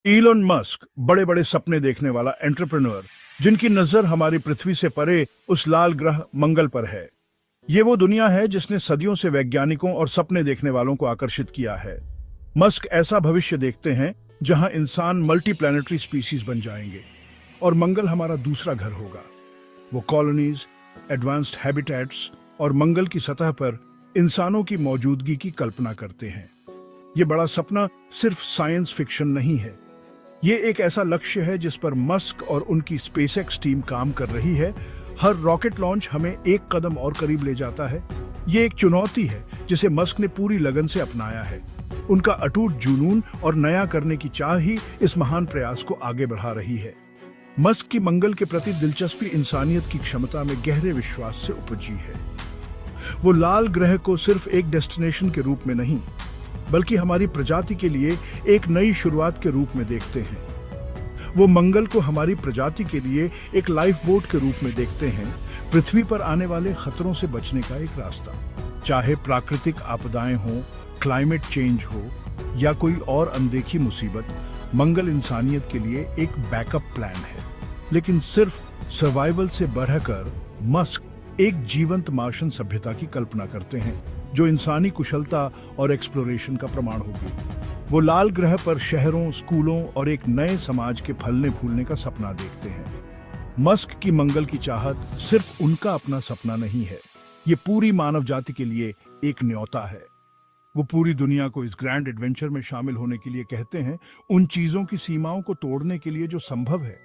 ईलोन Musk बड़े बड़े सपने देखने वाला एंटरप्रेन्योर, जिनकी नजर हमारी पृथ्वी से परे उस लाल ग्रह मंगल पर है। ये वो दुनिया है जिसने सदियों से वैज्ञानिकों और सपने देखने वालों को आकर्षित किया है। मस्क ऐसा भविष्य देखते हैं जहां इंसान मल्टी प्लैनेटरी स्पीसीज बन जाएंगे और मंगल हमारा दूसरा घर होगा। वो कॉलोनीज, एडवांस्ड हैबिटेट्स और मंगल की सतह पर इंसानों की मौजूदगी की कल्पना करते हैं। ये बड़ा सपना सिर्फ साइंस फिक्शन नहीं है, ये एक ऐसा लक्ष्य है जिस पर मस्क और उनकी स्पेसएक्स टीम काम कर रही है। हर रॉकेट लॉन्च हमें एक कदम और करीब ले जाता है। ये एक चुनौती है जिसे मस्क ने पूरी लगन से अपनाया है। उनका अटूट जुनून और नया करने की चाह ही इस महान प्रयास को आगे बढ़ा रही है। मस्क की मंगल के प्रति दिलचस्पी इंसानियत की क्षमता में गहरे विश्वास से उपजी है। वो लाल ग्रह को सिर्फ एक डेस्टिनेशन के रूप में नहीं, बल्कि हमारी प्रजाति के लिए एक नई शुरुआत के रूप में देखते हैं। वो मंगल को हमारी प्रजाति के लिए एक लाइफ बोट के रूप में देखते हैं, पृथ्वी पर आने वाले खतरों से बचने का एक रास्ता। चाहे प्राकृतिक आपदाएं हो, क्लाइमेट चेंज हो या कोई और अनदेखी मुसीबत, मंगल इंसानियत के लिए एक बैकअप प्लान है। लेकिन सिर्फ सर्वाइवल से बढ़कर मस्क एक जीवंत मार्शन सभ्यता की कल्पना करते हैं जो इंसानी कुशलता और एक्सप्लोरेशन का प्रमाण होगी। वो लाल ग्रह पर शहरों, स्कूलों और एक नए समाज के फलने फूलने का सपना देखते हैं। मस्क की मंगल की चाहत सिर्फ उनका अपना सपना नहीं है, ये पूरी मानव जाति के लिए एक न्योता है। वो पूरी दुनिया को इस ग्रैंड एडवेंचर में शामिल होने के लिए कहते हैं, उन चीजों की सीमाओं को तोड़ने के लिए जो संभव है।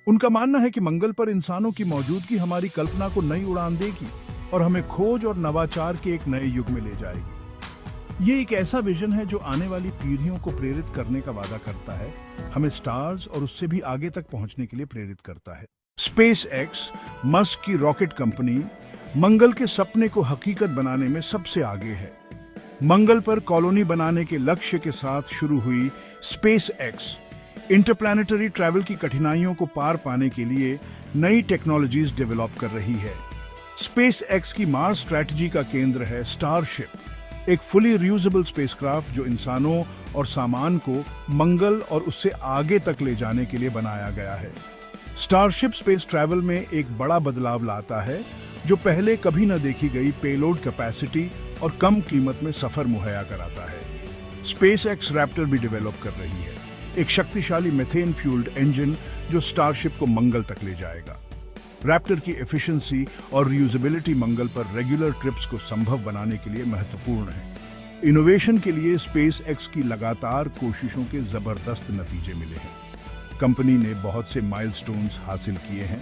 उनका मानना है कि मंगल पर इंसानों की मौजूदगी हमारी कल्पना को नई उड़ान देगी और हमें खोज और नवाचार के एक नए युग में ले जाएगी। ये एक ऐसा विजन है जो आने वाली पीढ़ियों को प्रेरित करने का वादा करता है, हमें स्टार्स और उससे भी आगे तक पहुंचने के लिए प्रेरित करता है। स्पेस एक्स, मस्क की रॉकेट कंपनी, मंगल के सपने को हकीकत बनाने में सबसे आगे है। मंगल पर कॉलोनी बनाने के लक्ष्य के साथ शुरू हुई स्पेस एक्स इंटरप्लैनेटरी ट्रैवल की कठिनाइयों को पार पाने के लिए नई टेक्नोलॉजीज डेवलप कर रही है। स्पेस एक्स की मार्स स्ट्रैटेजी का केंद्र है स्टारशिप, एक फुली रियूजेबल स्पेसक्राफ्ट जो इंसानों और सामान को मंगल और उससे आगे तक ले जाने के लिए बनाया गया है। स्टारशिप स्पेस ट्रैवल में एक बड़ा बदलाव लाता है जो पहले कभी न देखी गई पेलोड कैपेसिटी और कम कीमत में सफर मुहैया कराता है। स्पेस एक्स रैप्टर भी डेवलप कर रही है, एक शक्तिशाली मेथेन फ्यूल्ड इंजन जो स्टारशिप को मंगल तक ले जाएगा। रैप्टर की एफिशिएंसी और रियूजेबिलिटी मंगल पर रेगुलर ट्रिप्स को संभव बनाने के लिए महत्वपूर्ण है। इनोवेशन के लिए स्पेस एक्स की लगातार कोशिशों के जबरदस्त नतीजे मिले हैं। कंपनी ने बहुत से माइलस्टोन्स हासिल किए हैं,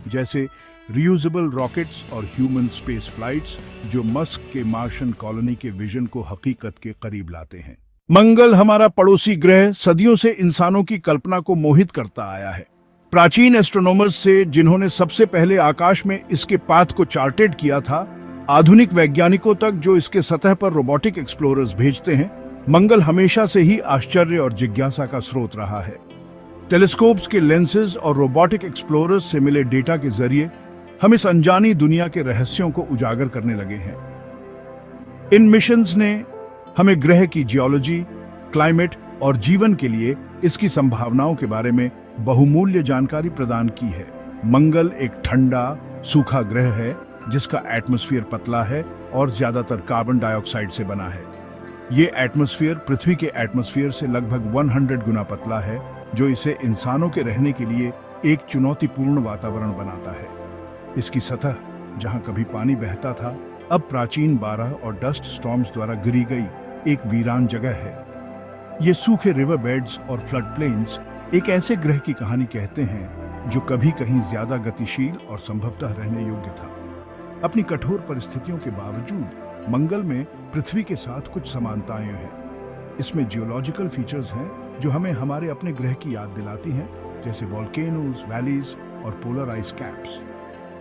जैसे रियूजेबल रॉकेट्स और ह्यूमन स्पेस फ्लाइट्स जो मस्क के मार्शन कॉलोनी के विजन को हकीकत के करीब लाते हैं। मंगल हमारा पड़ोसी ग्रह सदियों से इंसानों की कल्पना को मोहित करता आया है। प्राचीन एस्ट्रोनॉमर्स से, जिन्होंने सबसे पहले आकाश में इसके पाथ को चार्टेड किया था, आधुनिक वैज्ञानिकों तक जो इसके सतह पर रोबोटिक एक्सप्लोरर्स भेजते हैं, मंगल हमेशा से ही आश्चर्य और जिज्ञासा का स्रोत रहा है। टेलीस्कोप्स के लेंसेज और रोबोटिक एक्सप्लोरर्स से मिले डेटा के जरिए हम इस अनजानी दुनिया के रहस्यों को उजागर करने लगे हैं। इन मिशंस ने हमें ग्रह की जियोलॉजी, क्लाइमेट और जीवन के लिए इसकी संभावनाओं के बारे में बहुमूल्य जानकारी प्रदान की है। मंगल एक ठंडा, सूखा ग्रह है जिसका एटमॉस्फेयर पतला है और ज्यादातर कार्बन डाइऑक्साइड से बना है। ये एटमॉस्फेयर पृथ्वी के एटमॉस्फेयर से लगभग 100 गुना पतला है, जो इसे इंसानों के रहने के लिए एक चुनौतीपूर्ण वातावरण बनाता है। इसकी सतह, जहां कभी पानी बहता था, अब प्राचीन बारह और डस्ट स्टॉर्म्स द्वारा गिरी गई एक वीरान जगह है। ये सूखे रिवर बेड्स और फ्लड प्लेन्स एक ऐसे ग्रह की कहानी कहते हैं जो कभी कहीं ज्यादा गतिशील और संभवतः रहने योग्य था। अपनी कठोर परिस्थितियों के बावजूद मंगल में पृथ्वी के साथ कुछ समानताएं हैं। इसमें जियोलॉजिकल फीचर्स हैं जो हमें हमारे अपने ग्रह की याद दिलाती हैं, जैसे वॉल्केनोज, वैलीज और पोलर आइस कैप्स।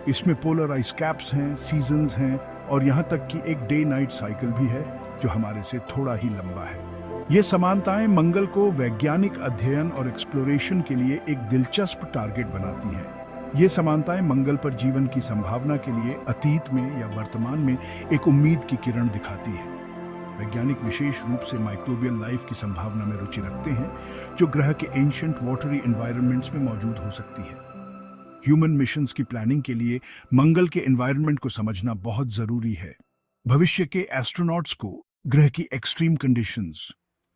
इसमें पोलर आइस कैप्स हैं, सीजन्स हैं और यहाँ तक कि एक डे नाइट साइकिल भी है जो हमारे से थोड़ा ही लंबा है। ये समानताएं मंगल को वैज्ञानिक अध्ययन और एक्सप्लोरेशन के लिए एक दिलचस्प टारगेट बनाती हैं। ये समानताएं मंगल पर जीवन की संभावना के लिए अतीत में या वर्तमान में एक उम्मीद की किरण दिखाती है। वैज्ञानिक विशेष रूप से माइक्रोबियल लाइफ की संभावना में रुचि रखते हैं, जो ग्रह के एंशिएंट वाटरी एनवायरनमेंट्स में मौजूद हो सकती है। ह्यूमन मिशंस की प्लानिंग के लिए मंगल के एनवायरनमेंट को समझना बहुत जरूरी है। भविष्य के एस्ट्रोनॉट्स को ग्रह की एक्सट्रीम कंडीशंस,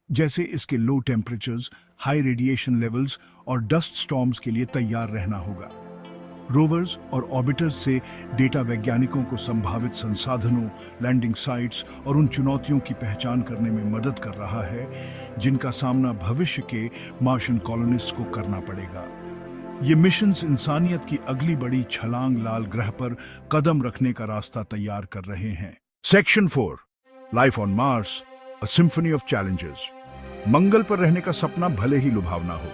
जैसे इसके लो टेम्परेचर्स, हाई रेडिएशन लेवल्स और डस्ट स्टॉर्म्स के लिए तैयार रहना होगा। रोवर्स और ऑर्बिटर्स से डेटा वैज्ञानिकों को संभावित संसाधनों, लैंडिंग साइट्स और उन चुनौतियों की पहचान करने में मदद कर रहा है जिनका सामना भविष्य के मार्शियन कॉलोनिस्ट को करना पड़ेगा। ये मिशंस इंसानियत की अगली बड़ी छलांग लाल ग्रह पर कदम रखने का रास्ता तैयार कर रहे हैं। Section 4, life on Mars, a symphony of challenges. Mangal पर रहने का सपना भले ही लुभावना हो,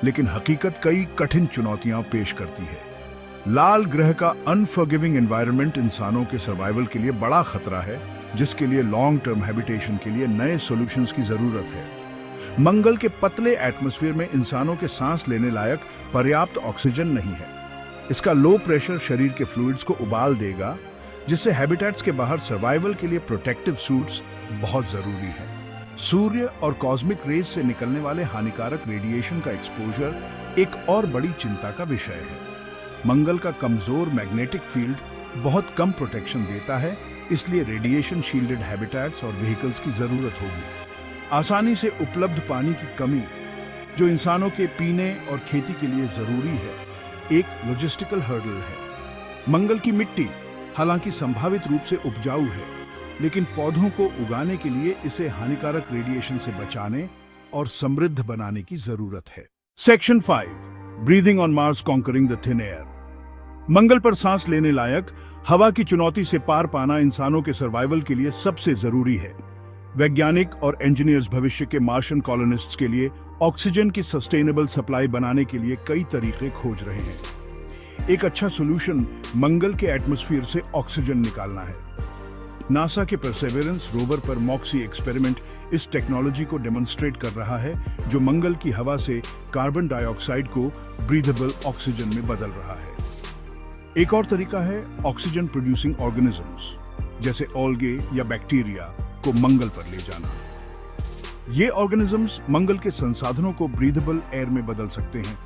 लेकिन हकीकत कई कठिन चुनौतियां पेश करती है। लाल ग्रह का अनफॉरगिविंग एनवायरनमेंट इंसानों के सर्वाइवल के लिए बड़ा खतरा है, जिसके लिए लॉन्ग टर्म हैबिटेशन के लिए नए सॉल्यूशंस की जरूरत है। मंगल के पतले एटमॉस्फेयर में इंसानों के सांस लेने लायक पर्याप्त ऑक्सीजन नहीं है। इसका लो प्रेशर शरीर के फ्लूइड्स को उबाल देगा, जिससे हैबिटेट्स के बाहर सर्वाइवल के लिए प्रोटेक्टिव सूट्स बहुत जरूरी है। सूर्य और कॉस्मिक रेज से निकलने वाले हानिकारक रेडिएशन का एक्सपोजर एक और बड़ी चिंता का विषय है। मंगल का कमजोर मैग्नेटिक फील्ड बहुत कम प्रोटेक्शन देता है, इसलिए रेडिएशन शील्डेड हैबिटेट्स और व्हीकल्स की जरूरत होगी। आसानी से उपलब्ध पानी की कमी, जो इंसानों के पीने और खेती के लिए जरूरी है, एक लॉजिस्टिकल हर्डल है। मंगल की मिट्टी हालांकि संभावित रूप से उपजाऊ है, लेकिन पौधों को उगाने के लिए इसे हानिकारक रेडिएशन से बचाने और समृद्ध बनाने की जरूरत है। Section 5, breathing on Mars conquering the thin air. Mangal पर सांस लेने लायक हवा की चुनौती से पार पाना इंसानों के सर्वाइवल के लिए सबसे जरूरी है। वैज्ञानिक और इंजीनियर्स भविष्य के मार्शियन कॉलोनिस्ट्स के लिए ऑक्सीजन की सस्टेनेबल सप्लाई बनाने के लिए कई तरीके खोज रहे हैं। एक अच्छा सॉल्यूशन मंगल के एटमॉस्फेयर से ऑक्सीजन निकालना है। नासा के परसेवरेंस रोवर पर मॉक्सी एक्सपेरिमेंट इस टेक्नोलॉजी को डेमोन्स्ट्रेट कर रहा है, जो मंगल की हवा से कार्बन डाइऑक्साइड को ब्रीदेबल ऑक्सीजन में बदल रहा है। एक और तरीका है ऑक्सीजन प्रोड्यूसिंग ऑर्गेनिजम्स, जैसे ऑल्गे या बैक्टीरिया को मंगल पर ले जाना। ये ऑर्गेनिजम्स मंगल के संसाधनों को ब्रीदेबल एयर में बदल सकते हैं,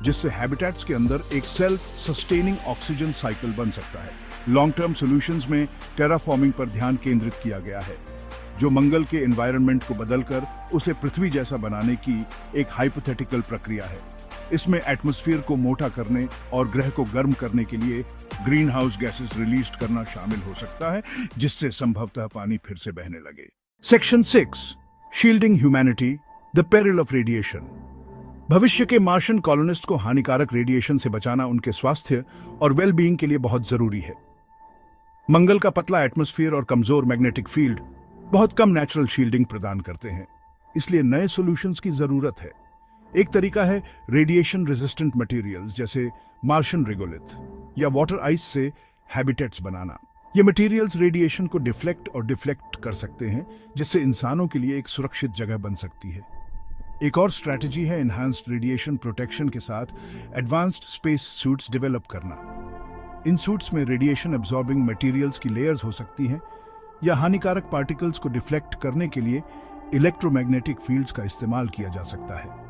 जिससे हैबिटेट्स के अंदर एक सेल्फ सस्टेनिंग ऑक्सीजन साइकिल बन सकता है। लॉन्ग टर्म सॉल्यूशंस में टेराफॉर्मिंग पर ध्यान केंद्रित किया गया है, जो मंगल के एनवायरनमेंट को बदलकर उसे पृथ्वी जैसा बनाने की एक हाइपोथेटिकल प्रक्रिया है। इसमें एटमॉस्फेयर को मोटा करने और ग्रह को गर्म करने के लिए ग्रीन हाउस गैसेस रिलीज करना शामिल हो सकता है, जिससे संभवतः पानी फिर से बहने लगे। Section 6, shielding humanity, the peril of radiation. भविष्य के मार्शियन कॉलोनिस्ट को हानिकारक रेडिएशन से बचाना उनके स्वास्थ्य और वेलबीइंग के लिए बहुत जरूरी है। मंगल का पतला एटमॉस्फेयर और कमजोर मैग्नेटिक फील्ड बहुत कम नेचुरल शील्डिंग प्रदान करते हैं, इसलिए नए सॉल्यूशंस की जरूरत है। एक तरीका है रेडिएशन रेजिस्टेंट मटेरियल्स, जैसे मार्शियन रिगोलिथ या वाटर आइस से हैबिटेट्स बनाना। ये मटेरियल्स रेडिएशन को डिफ्लेक्ट और डिफ्लेक्ट कर सकते हैं, जिससे इंसानों के लिए एक सुरक्षित जगह बन सकती है। एक और स्ट्रैटेजी है एनहांस्ड रेडिएशन प्रोटेक्शन के साथ एडवांस्ड स्पेस सूट्स डेवलप करना। इन सूट्स में रेडिएशन एब्जॉर्बिंग मटेरियल्स की लेयर्स हो सकती हैं, या हानिकारक पार्टिकल्स को डिफ्लेक्ट करने के लिए इलेक्ट्रोमैग्नेटिक फील्ड्स का इस्तेमाल किया जा सकता है।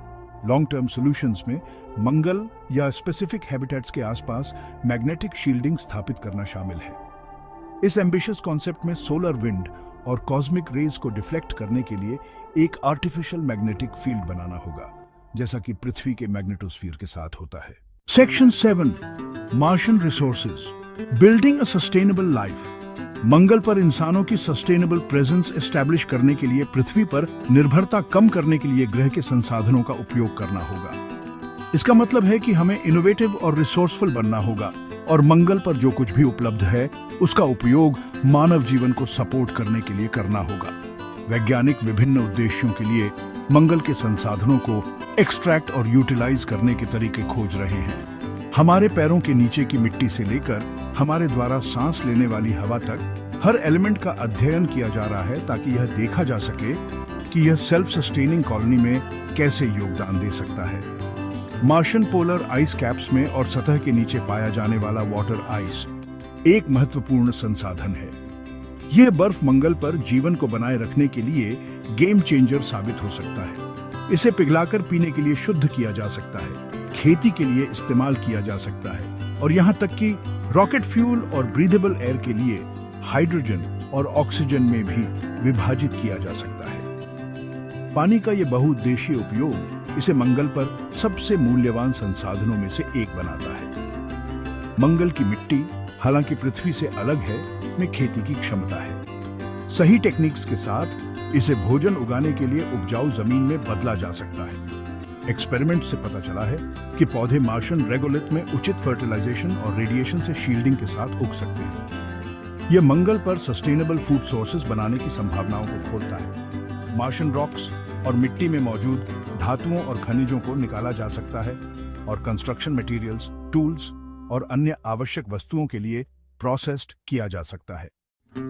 लॉन्ग टर्म सॉल्यूशंस में मंगल या स्पेसिफिक हैबिटेट्स के आसपास मैग्नेटिक शील्डिंग स्थापित करना शामिल है। इस एम्बिशियस कॉन्सेप्ट में सोलर विंड और कॉस्मिक रेज को डिफ्लेक्ट करने के लिए एक आर्टिफिशियल मैग्नेटिक फील्ड बनाना होगा, जैसा कि पृथ्वी के मैग्नेटोस्फीयर के साथ होता है। Section 7, Martian resources, building a sustainable life. Mangal पर इंसानों की सस्टेनेबल प्रेजेंस एस्टैब्लिश करने के लिए पृथ्वी पर निर्भरता कम करने के लिए ग्रह के संसाधनों का उपयोग करना होगा। इसका मतलब है कि हमें इनोवेटिव और रिसोर्सफुल बनना होगा और मंगल पर जो कुछ भी उपलब्ध है उसका उपयोग मानव जीवन को सपोर्ट करने के लिए करना होगा। वैज्ञानिक विभिन्न उद्देश्यों के लिए मंगल के संसाधनों को एक्सट्रैक्ट और यूटिलाइज करने के तरीके खोज रहे हैं। हमारे पैरों के नीचे की मिट्टी से लेकर हमारे द्वारा सांस लेने वाली हवा तक हर एलिमेंट का अध्ययन किया जा रहा है, ताकि यह देखा जा सके कि यह सेल्फ सस्टेनिंग कॉलोनी में कैसे योगदान दे सकता है। मार्शियन पोलर आइस कैप्स में और सतह के नीचे पाया जाने वाला वाटर आइस एक महत्वपूर्ण संसाधन है। यह बर्फ मंगल पर जीवन को बनाए रखने के लिए गेम चेंजर साबित हो सकता है। इसे पिघलाकर पीने के लिए शुद्ध किया जा सकता है, खेती के लिए इस्तेमाल किया जा सकता है और यहाँ तक कि रॉकेट फ्यूल और ब्रीदेबल एयर के लिए हाइड्रोजन और ऑक्सीजन में भी विभाजित किया जा सकता है। पानी का यह बहुउद्देशीय उपयोग इसे मंगल पर सबसे मूल्यवान संसाधनों में से एक बनाता है। मंगल की मिट्टी, हालांकि पृथ्वी से अलग है, में खेती की क्षमता है। सही टेक्निक्स के साथ इसे भोजन उगाने के लिए उपजाऊ जमीन में बदला जा सकता है। एक्सपेरिमेंट से पता चला है कि पौधे मार्शन रेगोलिथ में उचित फर्टिलाइजेशन और रेडिएशन से शील्डिंग के साथ उग सकते हैं। यह मंगल पर सस्टेनेबल फूड सोर्सेज बनाने की संभावनाओं को खोलता है। मार्शन रॉक्स और मिट्टी में मौजूद धातुओं और खनिजों को निकाला जा सकता है और कंस्ट्रक्शन मटेरियल्स, टूल्स और अन्य आवश्यक वस्तुओं के लिए प्रोसेस्ड किया जा सकता है।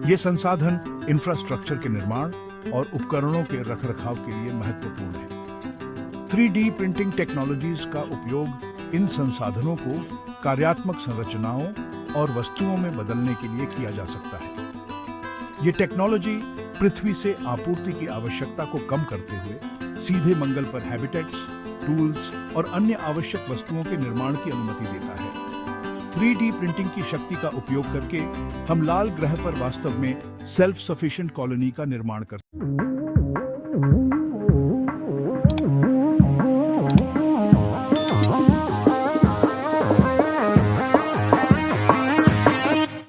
ये संसाधन इंफ्रास्ट्रक्चर के निर्माण और उपकरणों के रखरखाव के लिए महत्वपूर्ण है। 3D प्रिंटिंग टेक्नोलॉजीज का उपयोग इन संसाधनों को कार्यात्मक संरचनाओं और वस्तुओं में बदलने के लिए किया जा सकता है। ये टेक्नोलॉजी पृथ्वी से आपूर्ति की आवश्यकता को कम करते हुए सीधे मंगल पर हैबिटेट्स, टूल्स और अन्य आवश्यक वस्तुओं के निर्माण की अनुमति देता है। 3D प्रिंटिंग की शक्ति का उपयोग करके हम लाल ग्रह पर वास्तव में सेल्फ सफिशिएंट कॉलोनी का निर्माण कर सकते हैं।